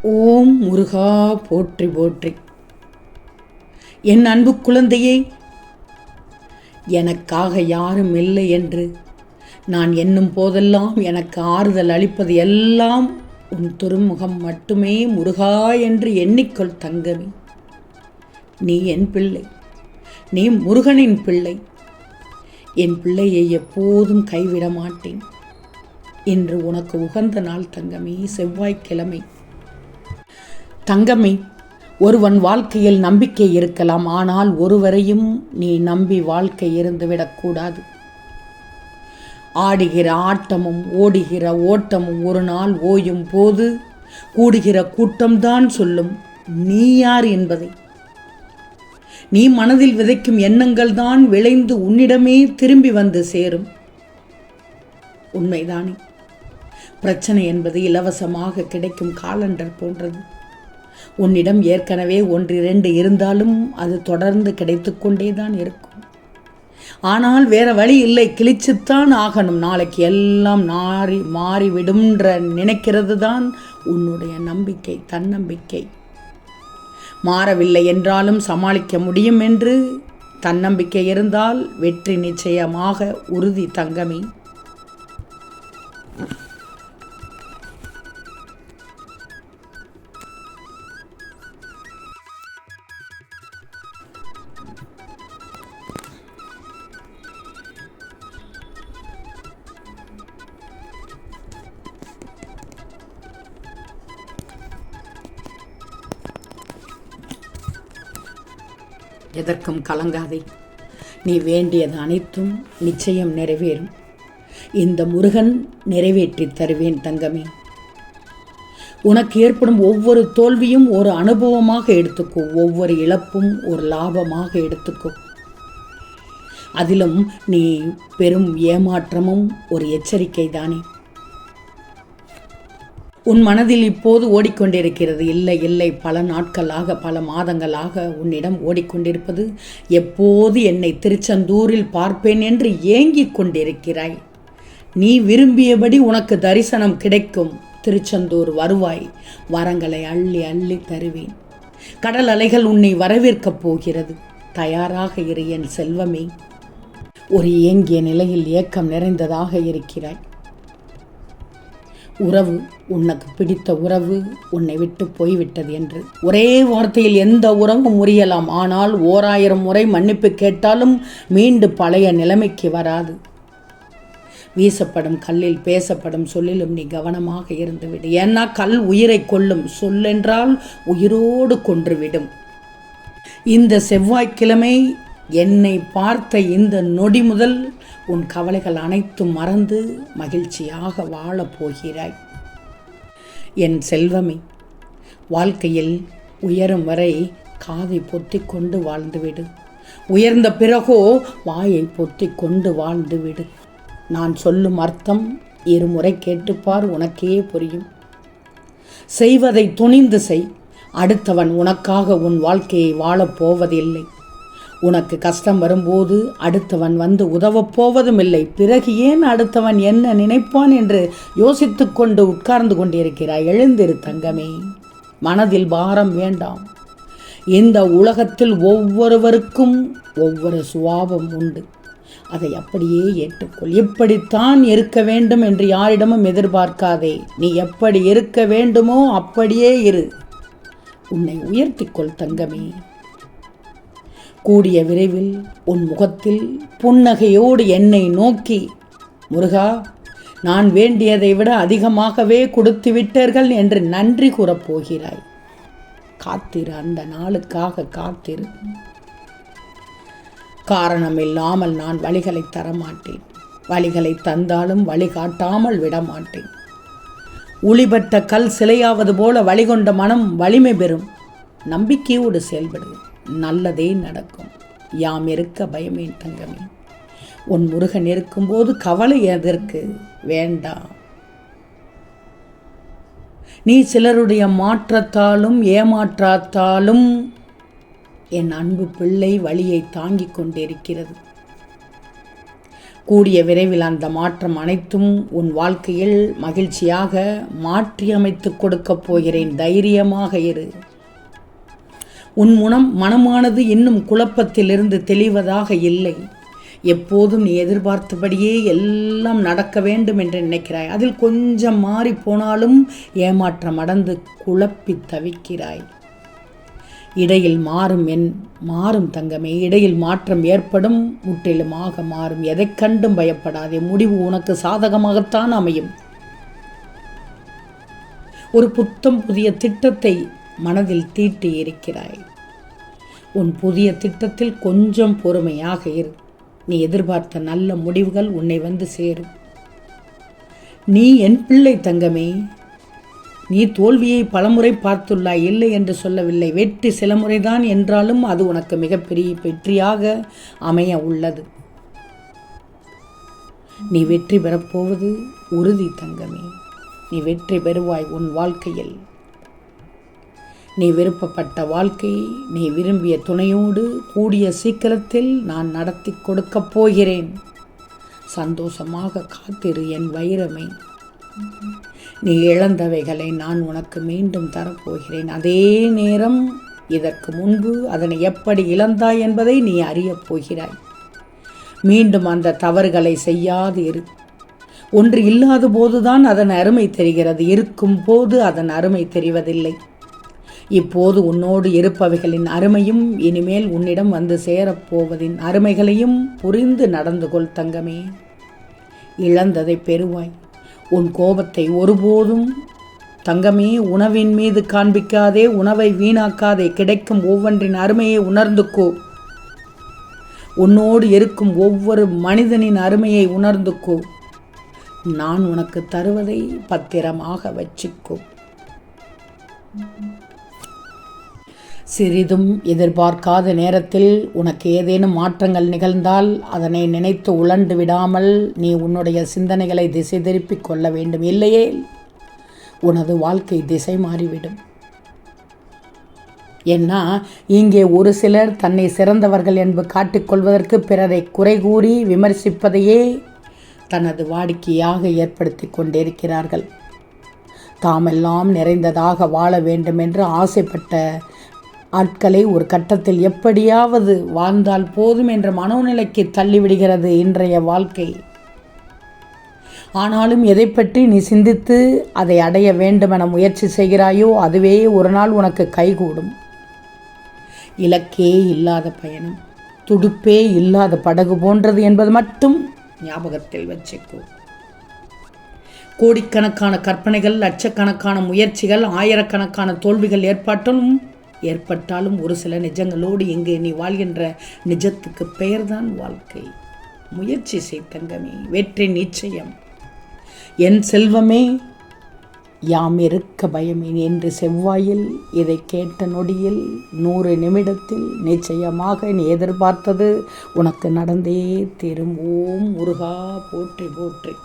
ஓம் முருகா போற்றி போற்றி. என் அன்பு குழந்தையே, எனக்காக யாரும் இல்லை என்று நான் எண்ணும் போதெல்லாம் எனக்கு ஆறுதல் அளிப்பது எல்லாம் உன் திருமுகம் மட்டுமே. முருகா என்று எண்ணிக்கொள் தங்கமே. நீ என் பிள்ளை, நீ முருகனின் பிள்ளை. என் பிள்ளையை எப்போதும் கைவிட மாட்டேன். இன்று உனக்கு உகந்த நாள் தங்கமே, செவ்வாய்க்கிழமை. தங்கமே, ஒருவன் வாழ்க்கையில் நம்பிக்கை இருக்கலாம், ஆனால் ஒருவரையும் நீ நம்பி வாழ்க்கை இருந்துவிடக்கூடாது. ஆடுகிற ஆட்டமும் ஓடுகிற ஓட்டமும் ஒரு நாள் ஓயும் போது கூடுகிற கூட்டம்தான் சொல்லும் நீ யார் என்பதை. நீ மனதில் விதைக்கும் எண்ணங்கள் தான் விளைந்து உன்னிடமே திரும்பி வந்து சேரும். உண்மைதானே? பிரச்சனை என்பது இலவசமாக கிடைக்கும் காலண்டர் போன்றது. உன்னிடம் ஏற்கனவே 1-2 இருந்தாலும் அது தொடர்ந்து கிடைத்து கொண்டேதான் இருக்கும். ஆனால் வேற வழி இல்லை, கிழிச்சுத்தான் ஆகணும். நாளைக்கு எல்லாம் மாறிவிடும்ன்ற நினைக்கிறது தான் உன்னுடைய நம்பிக்கை, தன்னம்பிக்கை. மாறவில்லை என்றாலும் சமாளிக்க முடியும் என்று தன்னம்பிக்கை இருந்தால் வெற்றி நிச்சயமாக உறுதி தங்கமே. எதற்கும் கலங்காதே. நீ வேண்டியது அனைத்தும் நிச்சயம் நிறைவேறும். இந்த முருகன் நிறைவேற்றி தருவேன் தங்கமே. உனக்கு ஏற்படும் ஒவ்வொரு தோல்வியும் ஒரு அனுபவமாக எடுத்துக்கோ. ஒவ்வொரு இழப்பும் ஒரு லாபமாக எடுத்துக்கோ. அதிலும் நீ பெரும் ஏமாற்றமும் ஒரு எச்சரிக்கை தானே. உன் மனதில் இப்போது ஓடிக்கொண்டிருக்கிறது, இல்லை இல்லை, பல நாட்களாக பல மாதங்களாக உன்னிடம் ஓடிக்கொண்டிருப்பது, எப்போது என்னை திருச்செந்தூரில் பார்ப்பேன் என்று ஏங்கிக் கொண்டிருக்கிறாய். நீ விரும்பியபடி உனக்கு தரிசனம் கிடைக்கும். திருச்செந்தூர் வருவாய், வரங்களை அள்ளி அள்ளி தருவேன். கடல் அலைகள் உன்னை வரவேற்கப் போகிறது. தயாராக இரு என் செல்வமே. ஒரு ஏங்கிய நிலையில் ஏக்கம் நிறைந்ததாக இருக்கிறாய். உறவு, உனக்கு பிடித்த உறவு உன்னை விட்டு போய்விட்டது என்று ஒரே வார்த்தையில் எந்த உறவும் முறியலாம். ஆனால் 1000 முறை மன்னிப்பு கேட்டாலும் மீண்டு பழைய நிலைமைக்கு வராது. வீசப்படும் கல்லில் பேசப்படும் சொல்லிலும் நீ கவனமாக இருந்துவிடு. ஏன்னா கல் உயிரை கொல்லும், சொல்லென்றால் உயிரோடு கொன்றுவிடும். இந்த செவ்வாய்க்கிழமை என்னை பார்த்த இந்த நொடி முதல் உன் கவலைகள் அனைத்தும் மறந்து மகிழ்ச்சியாக வாழப் போகிறாய். என் செல்வமே, வாழ்க்கையில் உயரும் வரை காதை பொத்திக் கொண்டு வாழ்ந்துவிடு. உயர்ந்த பிறகோ வாயை பொத்திக் கொண்டு வாழ்ந்துவிடு. நான் சொல்லும் அர்த்தம் இருமுறை கேட்டுப்பார், உனக்கே புரியும். செய்வதை துணிந்து செய். அடுத்தவன் உனக்காக உன் வாழ்க்கையை வாழப் போவதில்லை. உனக்கு கஷ்டம் வரும்போது அடுத்தவன் வந்து உதவப் போவதும் இல்லை. பிறகு ஏன் அடுத்தவன் என்ன நினைப்பான் என்று யோசித்து கொண்டு உட்கார்ந்து கொண்டிருக்கிறாய். எழுந்திரு தங்கமே. மனதில் பாரம் வேண்டாம். இந்த உலகத்தில் ஒவ்வொருவருக்கும் ஒவ்வொரு சுபாவம் உண்டு. அதை அப்படியே ஏற்றுக்கொள். இப்படித்தான் இருக்க வேண்டும் என்று யாரிடமும் எதிர்பார்க்காதே. நீ எப்படி இருக்க வேண்டுமோ அப்படியே இரு. உன்னை உயர்த்திக்கொள் தங்கமே. கூடிய விரைவில் உன் முகத்தில் புன்னகையோடு என்னை நோக்கி, முருகா, நான் வேண்டியதை விட அதிகமாகவே கொடுத்து விட்டீர்கள் என்று நன்றி கூறப்போகிறாய். காத்திரு, அந்த நாளுக்காக காத்திரு. காரணமில்லாமல் நான் வழிகளை தரமாட்டேன். வழிகளை தந்தாலும் வழிகாட்டாமல் விடமாட்டேன். உளிபட்ட கல் சிலையாவது போல வழிகொண்ட மனம் வலிமை பெறும். நம்பிக்கையோடு செயல்படு, நல்லதே நடக்கும். யாம் இருக்க பயமேன் தங்கமே. உன் முருகன் இருக்கும்போது கவலை எதற்கு? வேண்டாம். நீ சிலருடைய மாற்றத்தாலும் ஏமாற்றத்தாலும் என் அன்பு பிள்ளை வலியை தாங்கிக் கொண்டிருக்கிறது. கூடிய விரைவில் அந்த மாற்றம் அனைத்தும் உன் வாழ்க்கையில் மகிழ்ச்சியாக மாற்றியமைத்து கொடுக்கப் போகிறேன். தைரியமாக இரு. உன் மனமானது இன்னும் குழப்பத்திலிருந்து தெளிவதாக இல்லை. எப்போதும் நீ எதிர்பார்த்தபடியே எல்லாம் நடக்க வேண்டும் என்று நினைக்கிறாய். அதில் கொஞ்சம் மாறி போனாலும் ஏமாற்றம் அடைந்து குழப்பி தவிக்கிறாய். இடையில் மாறும் தங்கமே, இடையில் மாற்றம் ஏற்படும், முற்றிலுமாக மாறும். எதை கண்டும் பயப்படாதே, முடிவு உனக்கு சாதகமாகத்தான் அமையும். ஒரு புதிய திட்டத்தை மனதில் தீட்டி இருக்கிறாய். உன் புதிய திட்டத்தில் கொஞ்சம் பொறுமையாக இரு. நீ எதிர்பார்த்த நல்ல முடிவுகள் உன்னை வந்து சேரும். நீ என் பிள்ளை தங்கமே. நீ தோல்வியை பலமுறை பார்த்துள்ளாய், இல்லை என்று சொல்லவில்லை. வெற்றி சில முறைதான் என்றாலும் அது உனக்கு மிகப்பெரிய வெற்றியாக அமைய உள்ளது. நீ வெற்றி பெறப்போவது உறுதி தங்கமே. நீ வெற்றி பெறுவாய் உன் வாழ்க்கையில். நீ விருப்பப்பட்ட வாழ்க்கை, நீ விரும்பிய துணையோடு கூடிய சீக்கிரத்தில் நான் நடத்தி கொடுக்கப் போகிறேன். சந்தோஷமாக காத்திரு என் வைரமே. நீ இழந்தவைகளை நான் உனக்கு மீண்டும் தரப்போகிறேன். அதே நேரம் இதற்கு முன்பு அதனை எப்படி இழந்தாய் என்பதை நீ அறியப் போகிறாய். மீண்டும் அந்த தவறுகளை செய்யாது இரு. ஒன்று இல்லாத போதுதான் அதன் அருமை தெரிகிறது. இருக்கும் போது அதன் அருமை தெரிவதில்லை. இப்போது உன்னோடு இருப்பவைகளின் அருமையும் இனிமேல் உன்னிடம் வந்து சேரப்போவதின் அருமைகளையும் புரிந்து நடந்து கொள் தங்கமே. இழந்ததை பெறுவாய். உன் கோபத்தை ஒருபோதும் தங்கமே உணவின் மீது காண்பிக்காதே. உணவை வீணாக்காதே. கிடைக்கும் ஒவ்வொன்றின் அருமையை உணர்ந்துக்கோ. உன்னோடு இருக்கும் ஒவ்வொரு மனிதனின் அருமையை உணர்ந்துக்கோ. நான் உனக்கு தருவதை பத்திரமாக வச்சுக்கோ. சிறிதும் எதிர்பார்க்காத நேரத்தில் உனக்கு ஏதேனும் மாற்றங்கள் நிகழ்ந்தால் அதனை நினைத்து உழண்டு விடாமல் நீ உன்னுடைய சிந்தனைகளை திசை திருப்பிக் கொள்ள வேண்டும். இல்லையே உனது வாழ்க்கை திசை மாறிவிடும். ஏன்னா இங்கே ஒரு சிலர் தன்னை சிறந்தவர்கள் என்று காட்டிக்கொள்வதற்கு பிறரை குறை கூறி விமர்சிப்பதையே தனது வாடிக்கையாக ஏற்படுத்தி கொண்டிருக்கிறார்கள். தாமெல்லாம் நிறைந்ததாக வாழ வேண்டும் என்று ஆசைப்பட்ட ஆட்களை ஒரு கட்டத்தில் எப்படியாவது வாழ்ந்தால் போதும் என்ற மனோநிலைக்கு தள்ளிவிடுகிறது இன்றைய வாழ்க்கை. ஆனாலும் எதை பற்றி நீ சிந்தித்து அதை அடைய வேண்டுமென முயற்சி செய்கிறாயோ அதுவே ஒரு நாள் உனக்கு கைகூடும். இலக்கே இல்லாத பயணம் துடுப்பே இல்லாத படகு போன்றது என்பது மட்டும் ஞாபகத்தில் வச்சுக்கோ. கோடிக்கணக்கான கற்பனைகள், லட்சக்கணக்கான முயற்சிகள், ஆயிரக்கணக்கான தோல்விகள் ஏற்பட்டாலும் ஒரு சில நிஜங்களோடு இங்கே நீ வாழ்கின்ற நிஜத்துக்கு பெயர்தான் வாழ்க்கை. முயற்சி செய் தங்கமே, வெற்றி நிச்சயம். என் செல்வமே, யாம் இருக்க பயமேன் என்று செவ்வாயில் இதை கேட்ட நொடியில் 100 நிமிடத்தில் நிச்சயமாக நீ எதிர்பார்த்தது உனக்கு நடந்தே தீரும். ஓம் முருகா போற்றி போற்றி.